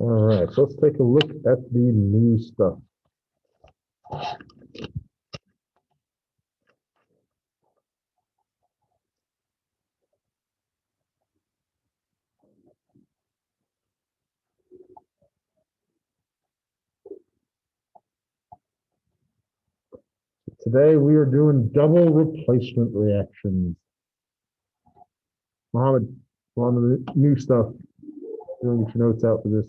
All right, so let's take a look at the new stuff. Today we are doing double replacement reactions. Mohammed, on the new stuff. You want to get your notes out for this.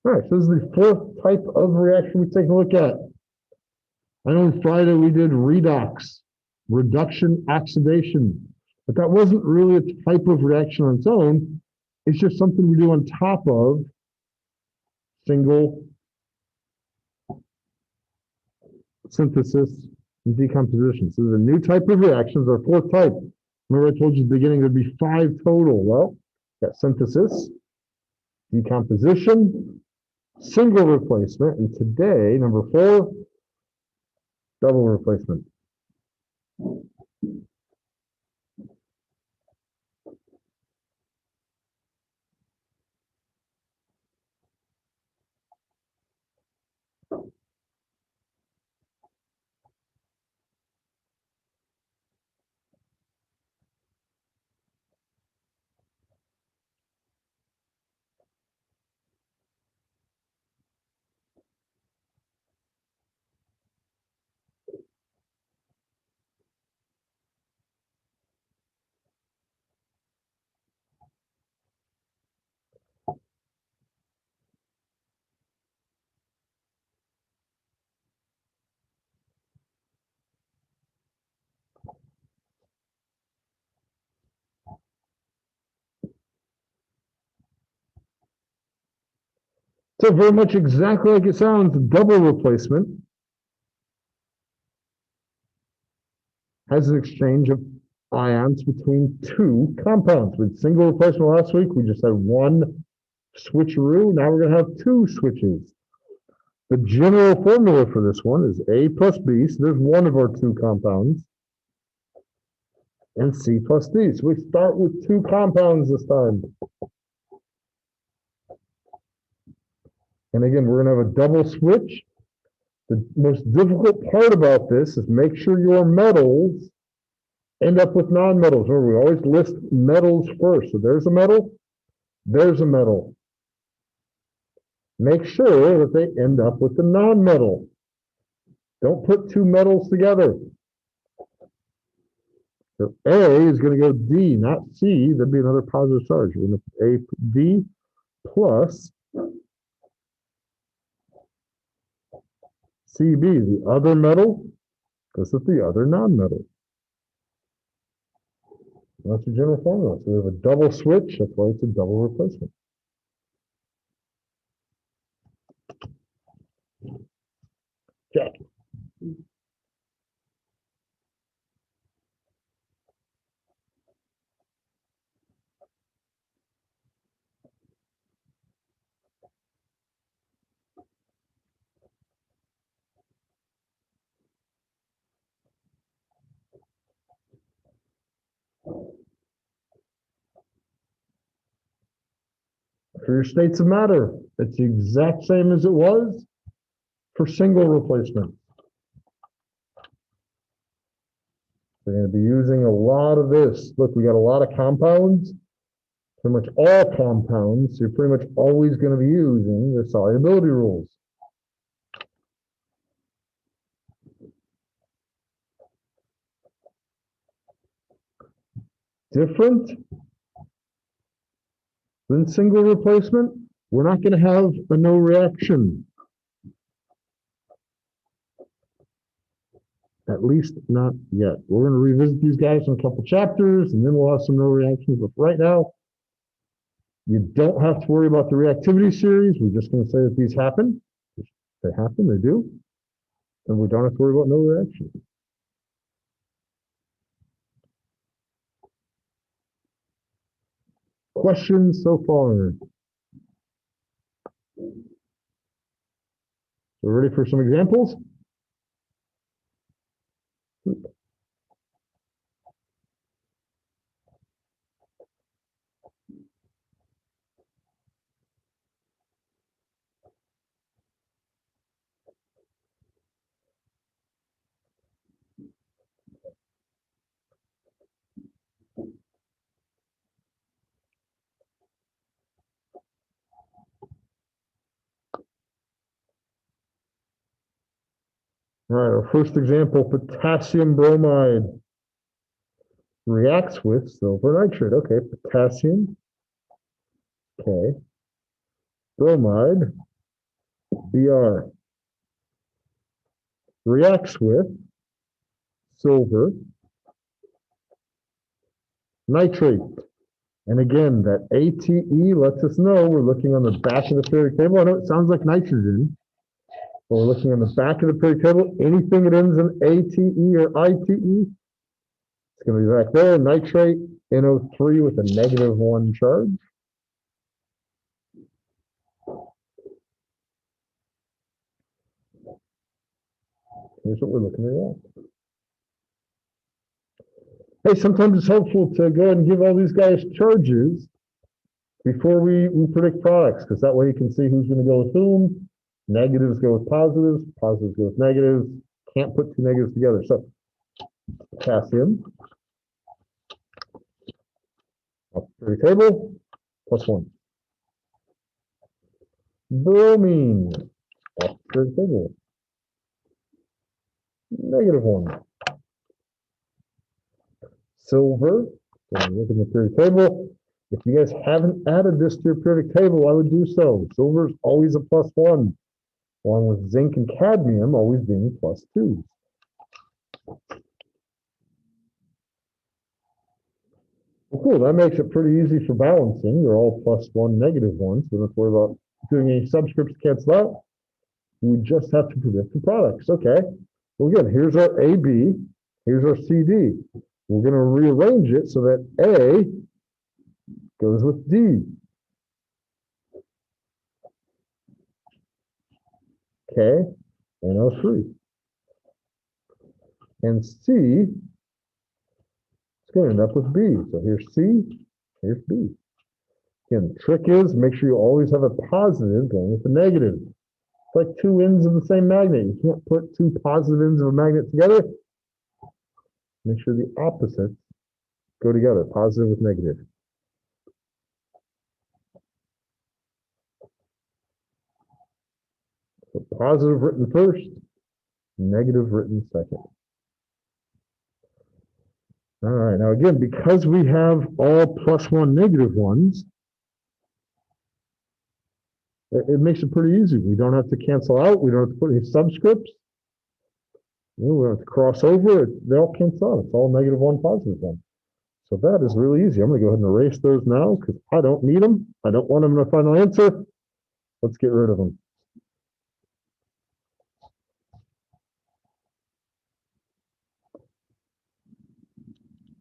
All right, so this is the fourth type of reaction we take a look at. I know on Friday we did redox, reduction oxidation, but that wasn't really a type of reaction on its own. It's just something we do on top of single synthesis and decomposition. So there's a new type of reactions, our fourth type. Remember I told you at the beginning there'd be 5 total. Well, got synthesis, decomposition, single replacement, and today, number 4, double replacement. So very much exactly like it sounds, double replacement has an exchange of ions between 2 compounds. With single replacement last week, we just had 1 switcheroo. Now we're going to have 2 switches. The general formula for this one is A plus B. So there's one of our 2 compounds. And C plus D. So we start with 2 compounds this time. And again, we're going to have a double switch. The most difficult part about this is make sure your metals end up with nonmetals. Remember, we always list metals first. So there's a metal, there's a metal. Make sure that they end up with the nonmetal. Don't put 2 metals together. So A is going to go D, not C. That'd be another positive charge. We're going to A D plus CB, the other metal, goes with the other nonmetal. That's the general formula. So we have a double switch. That's why it's a double replacement. Check. For your states of matter, it's the exact same as it was for single replacement. We're going to be using a lot of this. Look, we got a lot of compounds, pretty much all compounds. You're pretty much always going to be using the solubility rules. Different than single replacement, we're not going to have a no reaction. At least not yet. We're going to revisit these guys in a couple chapters, and then we'll have some no reactions. But right now, you don't have to worry about the reactivity series. We're just going to say that these happen. They happen, they do. And we don't have to worry about no reaction. Questions so far? So ready for some examples? All right, our first example, potassium bromide reacts with silver nitrate. Okay, potassium, okay, bromide, Br, reacts with silver nitrate. And again, that ATE lets us know we're looking on the back of the periodic table. I know it sounds like nitrogen, but we're looking on the back of the periodic table. Anything that ends in ATE or ITE, it's going to be back there. Nitrate, NO3 with a -1 charge. Here's what we're looking at. Hey, sometimes it's helpful to go ahead and give all these guys charges before we predict products, because that way you can see who's going to go with whom. Negatives go with positives, positives go with negatives. Can't put two negatives together. So potassium, off the periodic table, +1. Bromine, off the periodic table, -1. Silver, so look in the periodic table. If you guys haven't added this to your periodic table, I would do so. Silver is always a +1, along with zinc and cadmium always being +2. Well, cool. That makes it pretty easy for balancing. They're all +1, -1. So we don't have to worry about doing any subscripts to cancel out. We just have to predict the products. Okay. Well, again, here's our AB. Here's our CD. We're going to rearrange it so that A goes with D. Okay. NO3. And C is going to end up with B. So here's C. Here's B. Again, the trick is make sure you always have a positive going with a negative. It's like two ends of the same magnet. You can't put two positive ends of a magnet together. Make sure the opposites go together, positive with negative. So positive written first, negative written second. All right, now again, because we have all +1 -1s, it makes it pretty easy. We don't have to cancel out. We don't have to put any subscripts. We don't have to cross over. They all cancel out. It's all -1, +1. So that is really easy. I'm going to go ahead and erase those now because I don't need them. I don't want them in the final answer. Let's get rid of them.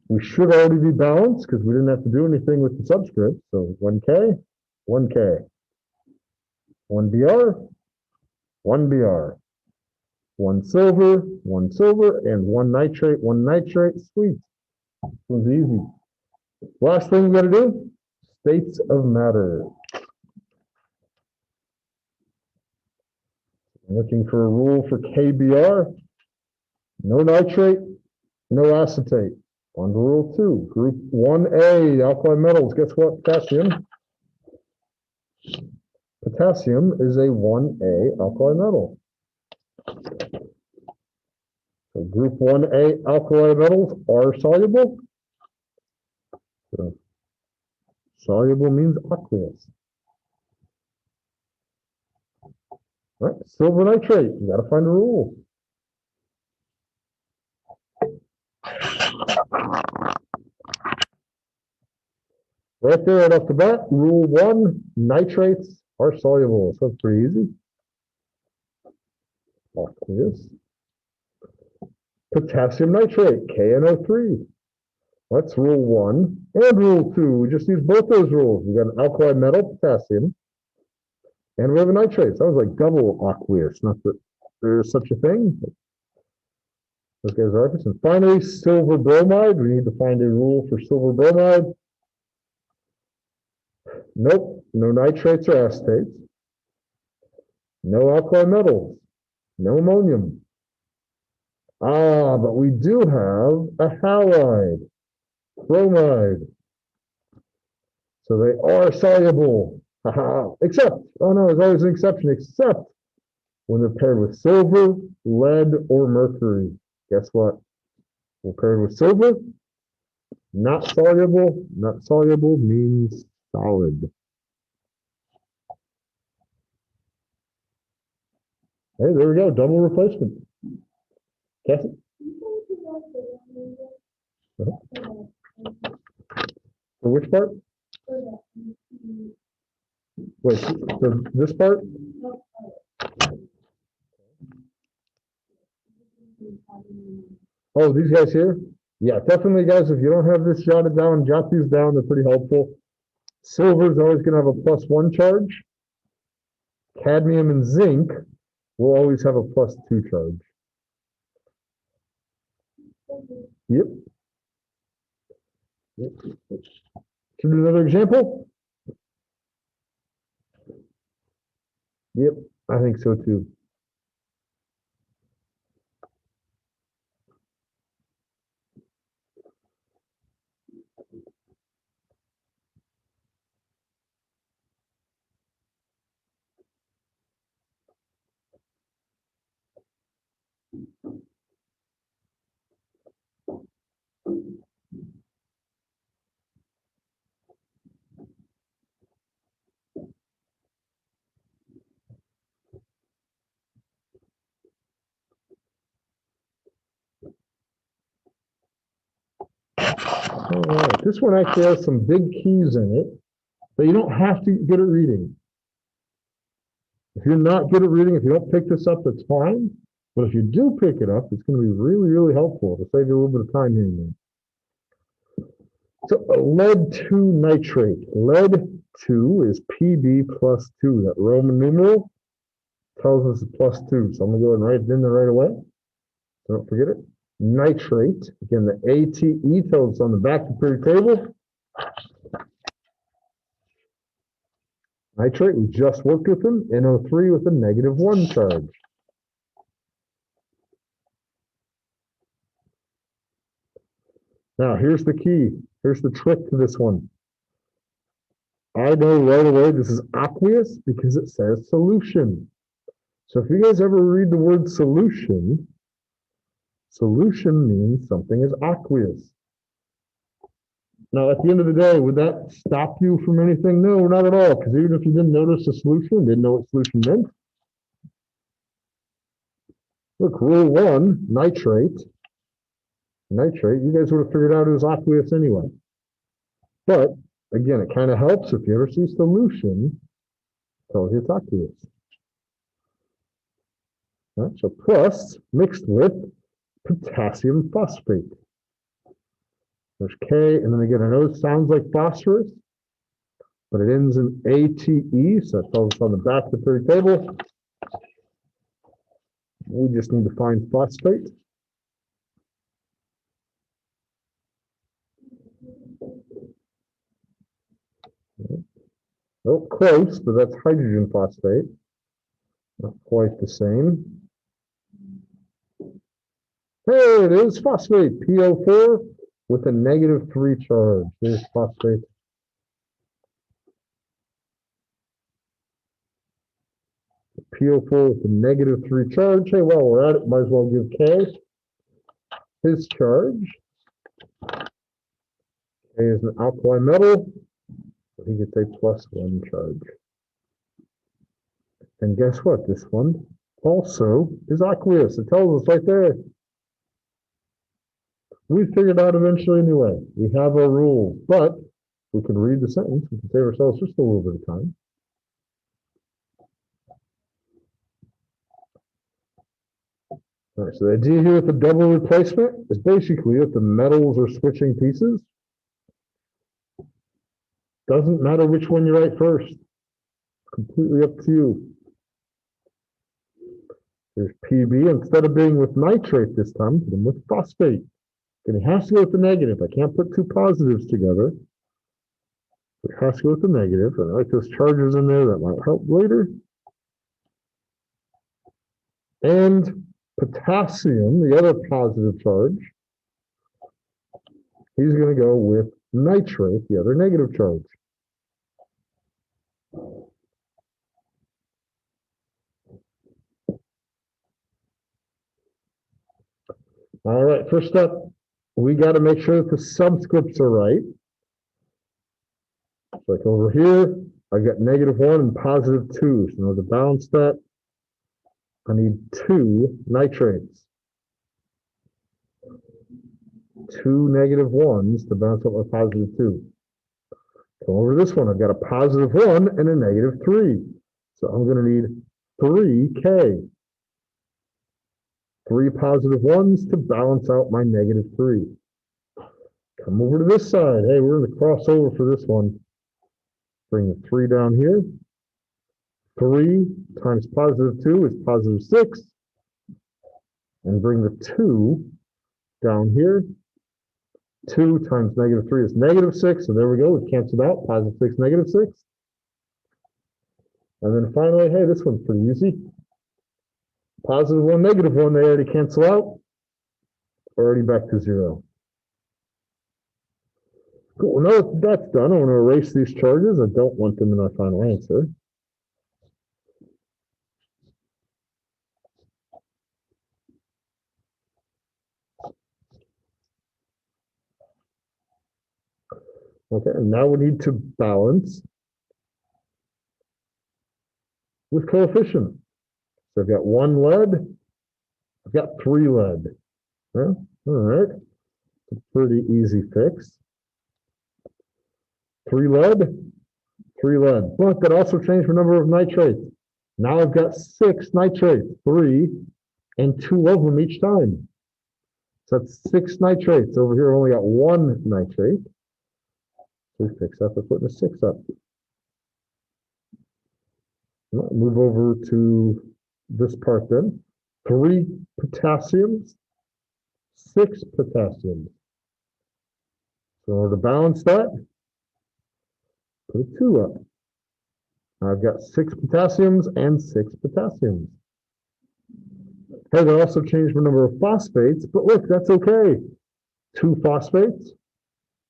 We should already be balanced because we didn't have to do anything with the subscript. So 1K, 1K, 1Br, 1Br, 1 silver, 1 silver, and 1 nitrate, 1 nitrate. Sweet. This one's easy. Last thing we got to do, states of matter. I'm looking for a rule for KBr. No nitrate, no acetate. On to rule 2. Group 1A, alkali metals. Guess what? Potassium. Potassium is a 1A alkali metal. So group 1A alkali metals are soluble. So soluble means aqueous. All right, silver nitrate. You got to find a rule. Right there, right off the bat, rule 1, nitrates are soluble. So it's pretty easy. Aqueous. Potassium nitrate, KNO3. That's rule 1 and rule 2. We just use both those rules. We got an alkali metal, potassium, and we have a nitrate. Sounds like double aqueous. Not that there's such a thing. Those guys are aqueous. And finally, silver bromide. We need to find a rule for silver bromide. Nope, no nitrates or acetates. No alkali metals. No ammonium. Ah, but we do have a halide, bromide. So they are soluble. Except, oh no, there's always an exception, except when they're paired with silver, lead, or mercury. Guess what? We're paired with silver, not soluble. Not soluble means solid. Hey, there we go, double replacement. Cassie? For which part? Wait, for this part? Oh, these guys here? Yeah, definitely, guys. If you don't have this jotted down, jot these down. They're pretty helpful. Silver is always going to have a +1 charge. Cadmium and zinc will always have a +2 charge. Yep. Should we do another example? Yep, I think so too. All right, this one actually has some big keys in it, but you don't have to get it reading. If you're not good at reading, if you don't pick this up, that's fine. But if you do pick it up, it's going to be really, really helpful to save you a little bit of time here and there. So lead 2 nitrate. Lead 2 is Pb +2. That Roman numeral tells us it's +2. So I'm going to go ahead and write it in there right away. So don't forget it. Nitrate. Again, the ATE tells us on the back of the periodic table. Nitrate, we just worked with them. NO3 with a -1 charge. Now, here's the key. Here's the trick to this one. I know right away this is aqueous because it says solution. So if you guys ever read the word solution, solution means something is aqueous. Now, at the end of the day, would that stop you from anything? No, not at all, because even if you didn't notice the solution, didn't know what solution meant. Look, rule 1, nitrate. Nitrate, you guys would have figured out it was aqueous anyway. But, again, it kind of helps if you ever see solution, tells you it's aqueous. Right, so plus, mixed with potassium phosphate. There's K, and then again, I know it sounds like phosphorus, but it ends in ATE, so that tells us on the back of the periodic table. We just need to find phosphate. Oh, close, but that's hydrogen phosphate. Not quite the same. Hey, it is phosphate, PO4 with a -3 charge. There's phosphate. PO4 with a -3 charge. Hey, while we're at it, might as well give K his charge. K is an alkali metal, so he gets a +1 charge. And guess what? This one also is aqueous. It tells us right there. We figured out eventually anyway. We have our rules, but we can read the sentence. We can save ourselves just a little bit of time. All right, so the idea here with the double replacement is basically if the metals are switching pieces, doesn't matter which one you write first. Completely up to you. There's PB. Instead of being with nitrate this time, put them with phosphate. And it has to go with the negative. I can't put two positives together. It has to go with the negative. And I like those charges in there that might help later. And potassium, the other positive charge, he's going to go with nitrate, the other negative charge. All right, first step, we got to make sure that the subscripts are right. Like over here, I've got -1 and +2. So in order to balance that, I need 2 nitrates. 2 -1s to balance out my +2. Come over this one, I've got a +1 and a -3. So I'm going to need 3K. 3 +1s to balance out my -3. Come over to this side. Hey, we're going to cross over for this one. Bring the 3 down here. 3 times +2 is +6. And bring the 2 down here. 2 times -3 is -6. So there we go. We've canceled out. +6, -6. And then finally, hey, this one's pretty easy. +1, -1, they already cancel out. Already back to 0. Cool. Now that that's done, I want to erase these charges. I don't want them in our final answer. Okay, and now we need to balance with coefficient. So I've got 1 lead, I've got 3 lead. Yeah, all right, it's a pretty easy fix. 3 lead, 3 lead. But that also changed the number of nitrates. Now I've got 6 nitrates, 3 and 2 of them each time. So that's 6 nitrates. Over here, I've only got 1 nitrate. So we fix that by putting a 6 up. Move over to this part then. 3 potassiums, 6 potassiums. So in order to balance that, put a 2 up. I've got 6 potassiums and 6 potassiums. Hey, that also changed the number of phosphates, but look, that's okay. 2 phosphates,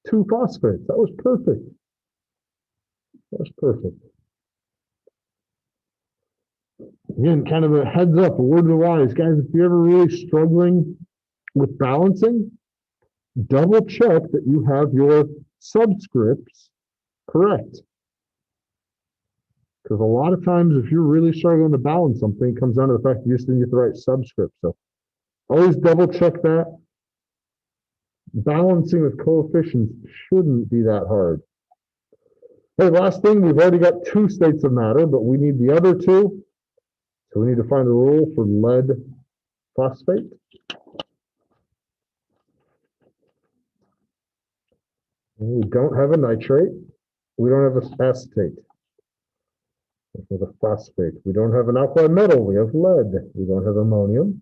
2 phosphates. That was perfect. That was perfect. Again, kind of a heads up, a word of the wise. Guys, if you're ever really struggling with balancing, double check that you have your subscripts correct. Because a lot of times, if you're really struggling to balance something, it comes down to the fact that you just didn't get the right subscript. So always double check that. Balancing with coefficients shouldn't be that hard. Hey, last thing, we've already got 2 states of matter, but we need the other 2. So we need to find a rule for lead phosphate. We don't have a nitrate. We don't have an acetate. With a phosphate. We don't have an alkali metal. We have lead. We don't have ammonium.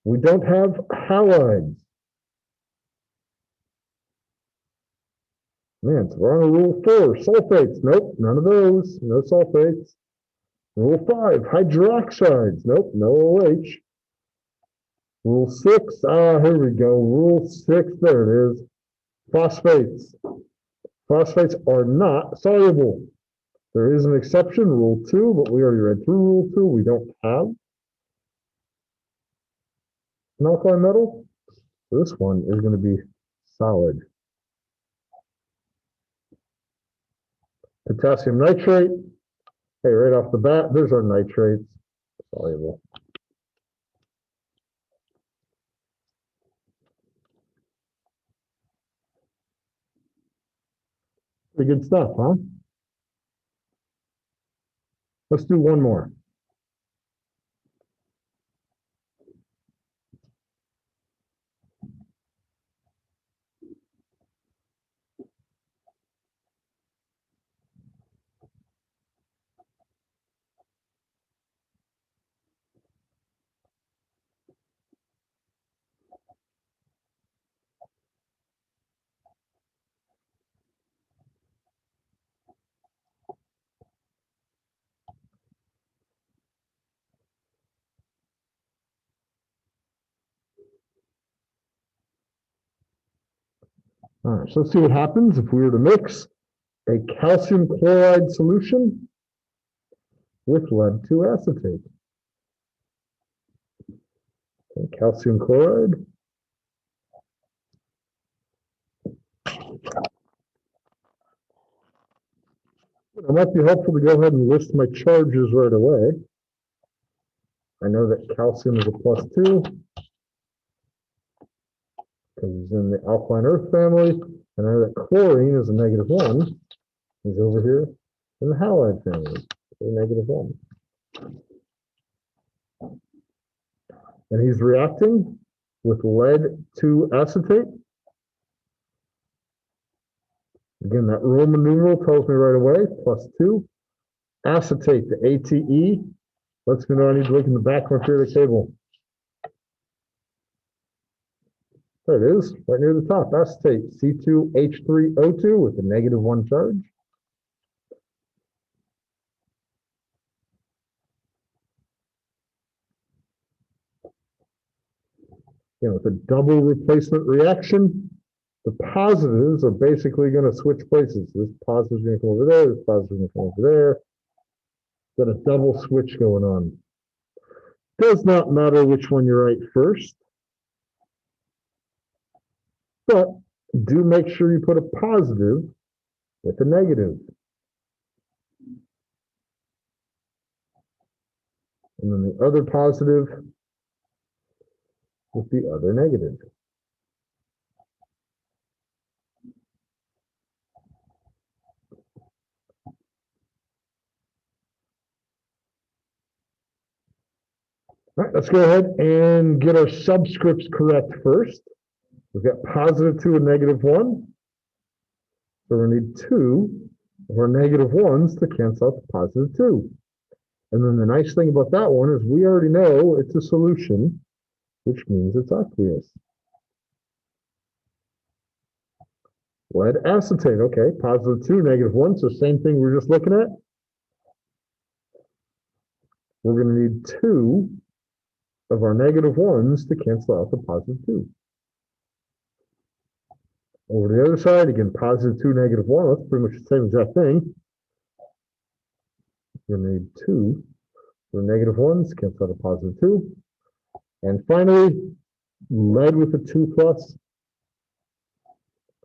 We don't have halides. Man, so we're on a rule 4. Sulfates. Nope, none of those. No sulfates. Rule 5. Hydroxides. Nope, no OH. Rule 6. Here we go. Rule 6. There it is. Phosphates. Phosphates are not soluble. There is an exception, Rule 2, but we already read through Rule 2. We don't have an alkali metal. So this one is going to be solid. Potassium nitrate. Hey, right off the bat, there's our nitrates. Soluble. Pretty good stuff, huh? Let's do one more. All right, so let's see what happens if we were to mix a calcium chloride solution with lead 2 acetate. Okay, calcium chloride. It might be helpful to go ahead and list my charges right away. I know that calcium is a +2 because he's in the alkaline earth family. And I know that chlorine is a -1. He's over here in the halide family, a -1. And he's reacting with lead 2 acetate. Again, that Roman numeral tells me right away, +2. Acetate, the ATE, lets me know I need to look in the back of my periodic table. There it is, right near the top. Acetate, C2H3O2 with a -1 charge. With a double replacement reaction, the positives are basically going to switch places. This positive is going to come over there, this positive is going to come over there. Got a double switch going on. Does not matter which one you write first, but do make sure you put a positive with a negative. And then the other positive with the other negative. All right, let's go ahead and get our subscripts correct first. We've got +2 and -1. So we need 2 of our -1s to cancel out the +2. And then the nice thing about that one is we already know it's a solution, which means it's aqueous. Lead acetate, okay, +2, -1, so same thing we're just looking at. We're going to need 2 of our -1s to cancel out the +2. Over the other side, again, +2, -1, that's pretty much the same exact thing. We're going to need 2 for -1s, cancel out a +2. And finally, lead with a 2+,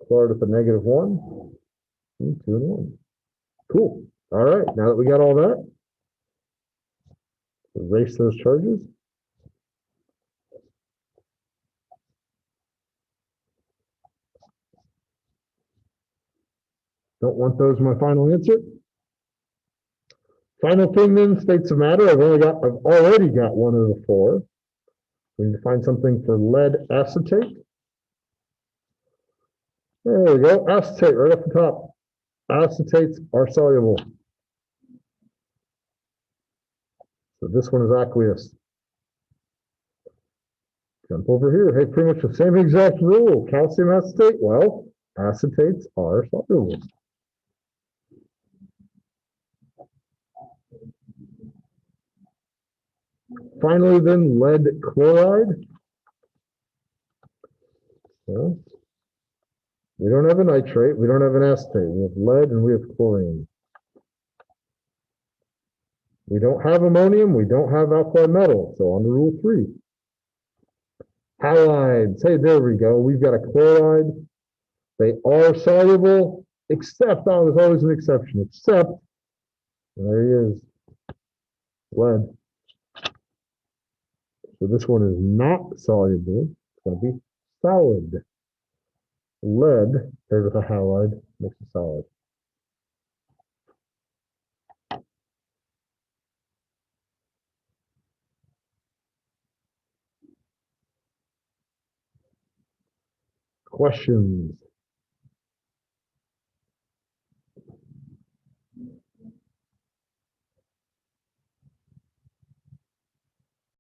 chloride with a -1, and 2 and 1. Cool. All right, now that we got all that, erase those charges. Don't want those in my final answer. Final thing then, states of matter. I've already got one of the 4. We need to find something for lead acetate. There we go, acetate right up the top. Acetates are soluble. So this one is aqueous. Jump over here. Hey, pretty much the same exact rule. Calcium acetate, well, acetates are soluble. Finally, then, lead chloride. So, we don't have a nitrate, we don't have an acetate. We have lead and we have chlorine. We don't have ammonium, we don't have alkali metal. So on to rule 3. Halides. Hey, there we go. We've got a chloride. They are soluble, except, there's always an exception, except, there he is, lead. So this one is not soluble. It's going to be solid. Lead paired with a halide makes a solid. Questions?